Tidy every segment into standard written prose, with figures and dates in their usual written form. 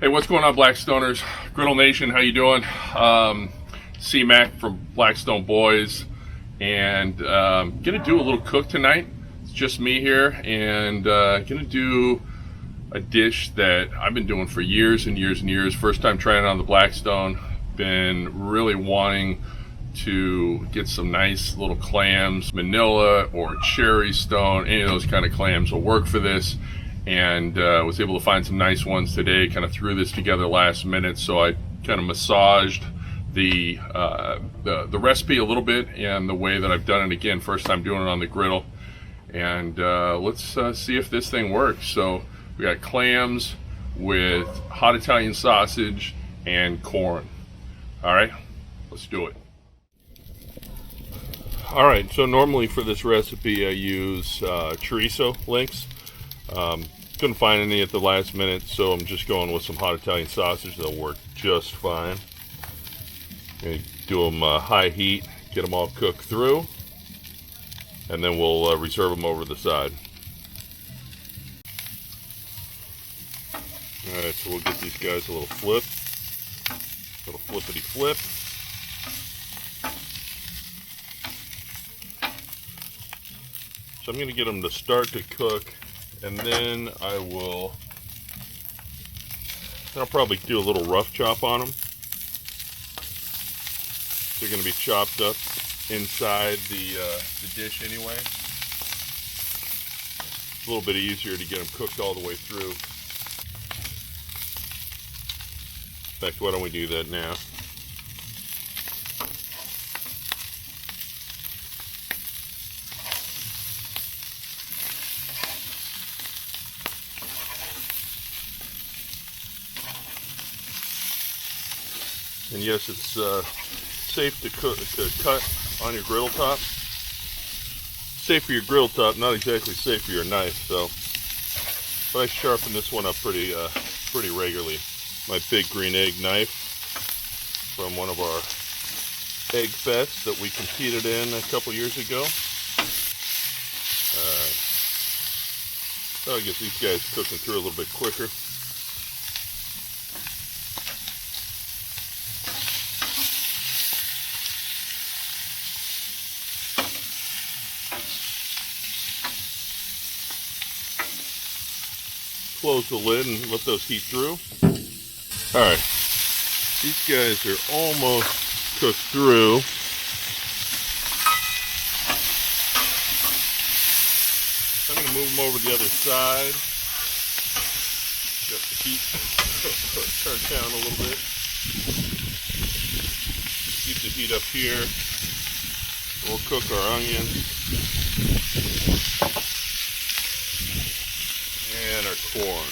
Hey, what's going on, Blackstoners? Griddle Nation, how you doing? C-Mac from BlackstoneBoys, and gonna do a little cook tonight. It's just me here, and gonna do a dish that I've been doing for years and years and years. First time trying it on the Blackstone. Been really wanting to get some nice little clams, manila or cherry stone, any of those kind of clams will work for this. And was able to find some nice ones today. Kind of threw this together last minute, so I kind of massaged the recipe a little bit and the way that I've done it. Again, first time doing it on the griddle, and let's see if this thing works. So we got clams with hot Italian sausage and corn. All right, let's do it. All right, so normally for this recipe I use chorizo links. Couldn't find any at the last minute, so I'm just going with some hot Italian sausage. They'll work just fine. Gonna do them high heat, get them all cooked through, and then we'll reserve them over the side. Alright, so we'll get these guys a little flip, little flippity flip. So I'm gonna get them to start to cook, and then I'll probably do a little rough chop on them. They're going to be chopped up inside the dish anyway. It's a little bit easier to get them cooked all the way through. In fact, why don't we do that now? And yes, it's safe to cut on your griddle top. Safe for your griddle top, not exactly safe for your knife. So, but I sharpen this one up pretty regularly. My big green egg knife from one of our egg fests that we competed in a couple years ago. So I guess these guys cooking through a little bit quicker. Close the lid and let those heat through. Alright, these guys are almost cooked through. I'm going to move them over to the other side. Got the heat turned down a little bit. Keep the heat up here. We'll cook our onions and our corn.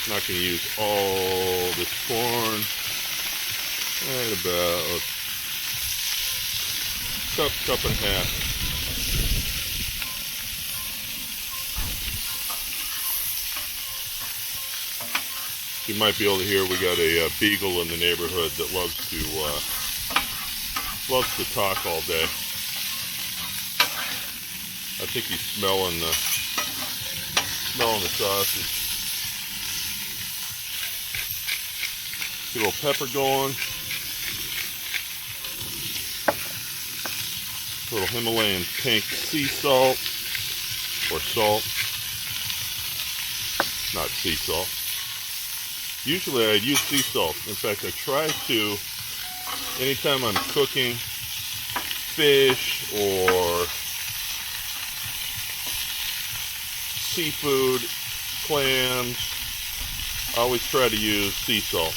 I'm not going to use all this corn. Right about a cup and a half. You might be able to hear we got a beagle in the neighborhood that loves to talk all day. I think he's smelling the sausage. Get a little pepper going. A little Himalayan pink sea salt or salt. Not sea salt. Usually I'd use sea salt. In fact, I try to, anytime I'm cooking fish or seafood, clams, I always try to use sea salt.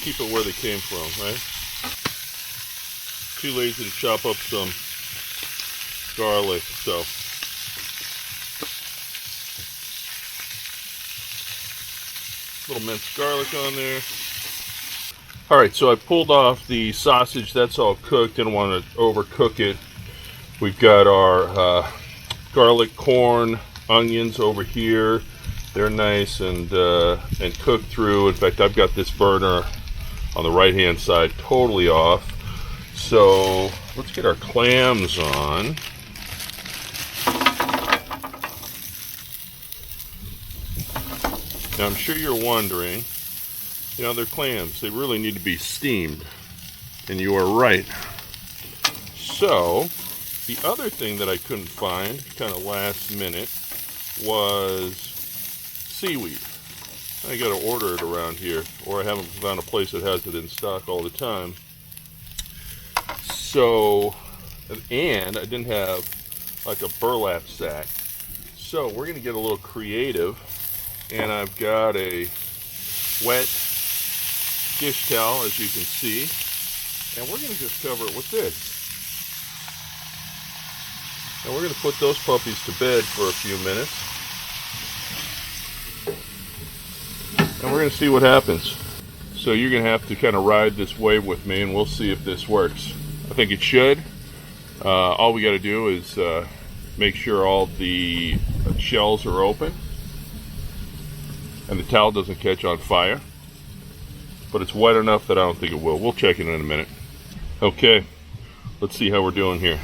Keep it where they came from, right? Too lazy to chop up some garlic, so little minced garlic on there. Alright, so I pulled off the sausage. That's all cooked. Didn't want to overcook it. We've got our garlic, corn, onions over here. They're nice and cooked through. In fact, I've got this burner on the right hand side totally off. So let's get our clams on. Now I'm sure you're wondering, you know, they're clams, they really need to be steamed, and you are right. So the other thing that I couldn't find, kind of last minute, was seaweed. I gotta order it around here, or I haven't found a place that has it in stock all the time. So, and I didn't have like a burlap sack. So we're gonna get a little creative, and I've got a wet dish towel, as you can see, and we're gonna just cover it with this. And we're gonna put those puppies to bed for a few minutes. And we're gonna see what happens. So you're gonna have to kind of ride this wave with me, and we'll see if this works. I think it should. All we gotta do is make sure all the shells are open and the towel doesn't catch on fire. But it's wet enough that I don't think it will. We'll check it in a minute. Okay, let's see how we're doing here.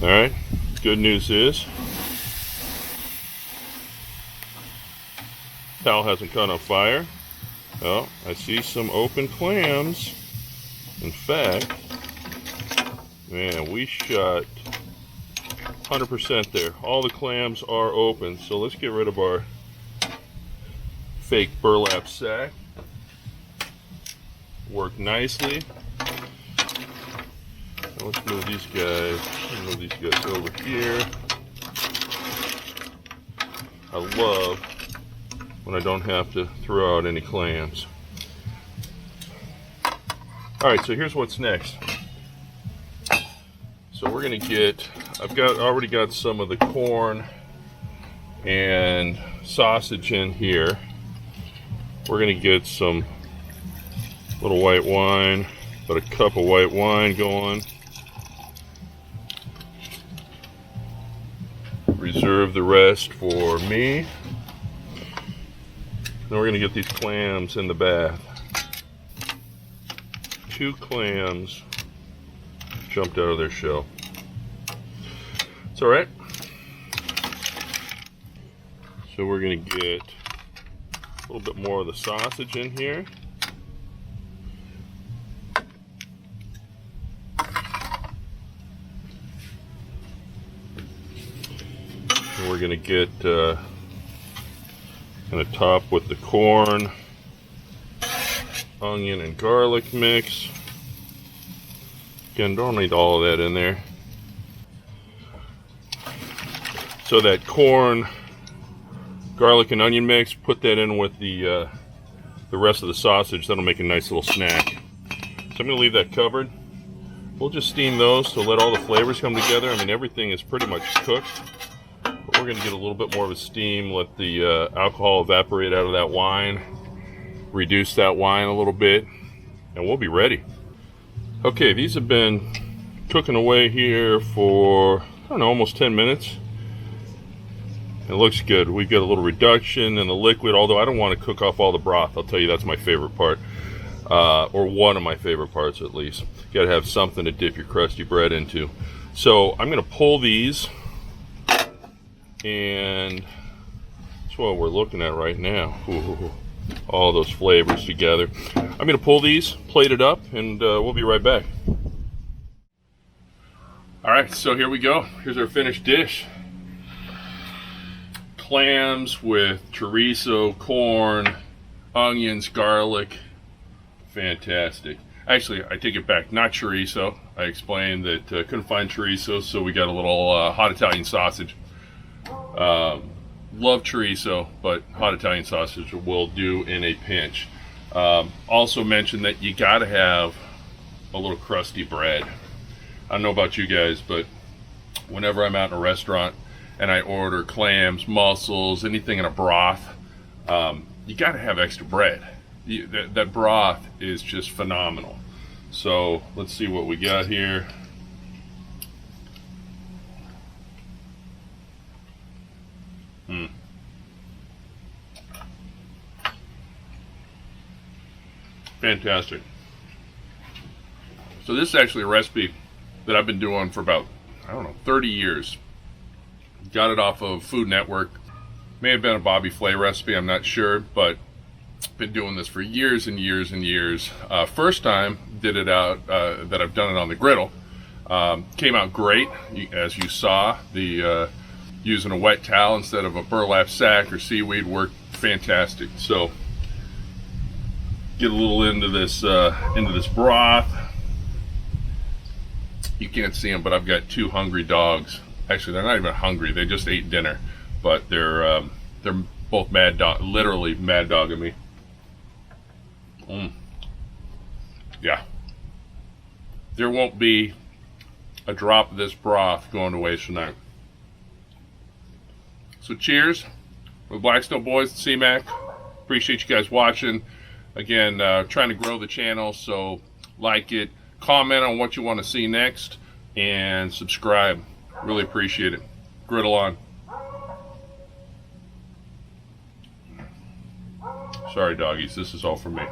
All right, good news is towel hasn't caught on fire. Oh, I see some open clams. In fact, man, we shot 100% there. All the clams are open. So let's get rid of our fake burlap sack. Worked nicely. Now let's move these guys. Move these guys over here. I love when I don't have to throw out any clams. Alright, so here's what's next. So we're gonna get, already got some of the corn and sausage in here. We're gonna get some little white wine, about a cup of white wine going. Reserve the rest for me. Then we're gonna get these clams in the bath. 2 clams jumped out of their shell. It's all right. So we're gonna get a little bit more of the sausage in here. And we're gonna get gonna top with the corn, onion and garlic mix. Again, don't need all of that in there. So that corn, garlic and onion mix, put that in with the rest of the sausage. That'll make a nice little snack. So I'm gonna leave that covered. We'll just steam those to let all the flavors come together. I mean, everything is pretty much cooked. But we're gonna get a little bit more of a steam, let the alcohol evaporate out of that wine, reduce that wine a little bit, and we'll be ready. Okay, these have been cooking away here for, I don't know, almost 10 minutes. It looks good. We've got a little reduction in the liquid, although I don't want to cook off all the broth. I'll tell you, that's my favorite part, or one of my favorite parts at least. You gotta have something to dip your crusty bread into. So I'm gonna pull these, and that's what we're looking at right now. Ooh. All those flavors together. I'm going to pull these, plate it up, and we'll be right back. Alright, so here we go. Here's our finished dish. Clams with chorizo, corn, onions, garlic. Fantastic. Actually, I take it back, not chorizo. I explained that couldn't find chorizo, so we got a little hot Italian sausage. Love chorizo, but hot Italian sausage will do in a pinch. Also mentioned that you gotta have a little crusty bread. I don't know about you guys, but whenever I'm out in a restaurant and I order clams, mussels, anything in a broth, you gotta have extra bread. That broth is just phenomenal. So let's see what we got here. Fantastic. So this is actually a recipe that I've been doing for about, I don't know, 30 years. Got it off of Food Network. May have been a Bobby Flay recipe, I'm not sure, but been doing this for years and years and years. First time did it out that I've done it on the griddle. Came out great, as you saw. The using a wet towel instead of a burlap sack or seaweed worked fantastic. So get a little into this broth. You can't see them, but I've got two hungry dogs. Actually, they're not even hungry. They just ate dinner, but they're both mad dog, literally mad dogging me. Yeah, there won't be a drop of this broth going to waste tonight. So cheers with Blackstone Boys and C-Mac. Appreciate you guys watching. Again, trying to grow the channel, so like it, comment on what you want to see next, and subscribe. Really appreciate it. Griddle on. Sorry, doggies. This is all for me.